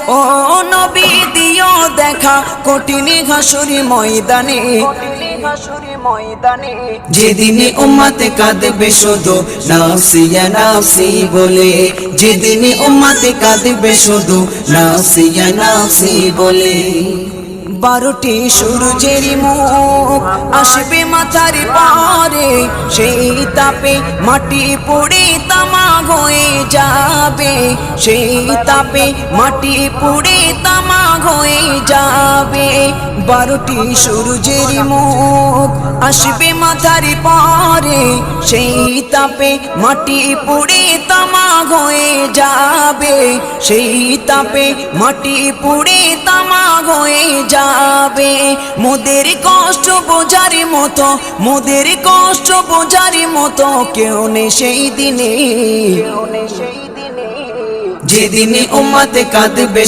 ও নবী দিও দেখা কঠিন হাসুরি ময়দানে, যেদিনে উম্মতে কাঁদবে শুধু নাফসি ইয়া নাফসি বলে, যেদিনে উম্মতে কাঁদবে শুধু নাফসি ইয়া নাফসি বলে। 12টি সূর্যের মুখ আসবে মাথার পারে, সেই তাপে মাটি পুড়ে তামা হয়ে যাবে, সেই তাপে মাটি পুড়ে তামা হয়ে যাবে। 12টি সূর্যের মুখ আসবে মাথার পারে, সেই তাপে মাটি পুড়ে তামা হয়ে যাবে, সেই তাপে মাটি পুড়ে তামা হয়ে যাবে। মোদের কষ্ট বোঝার মতো, মোদের কষ্ট বোঝার মতো কেউ নেই সেই দিনে, যেদিনে উম্মতে কাঁদবে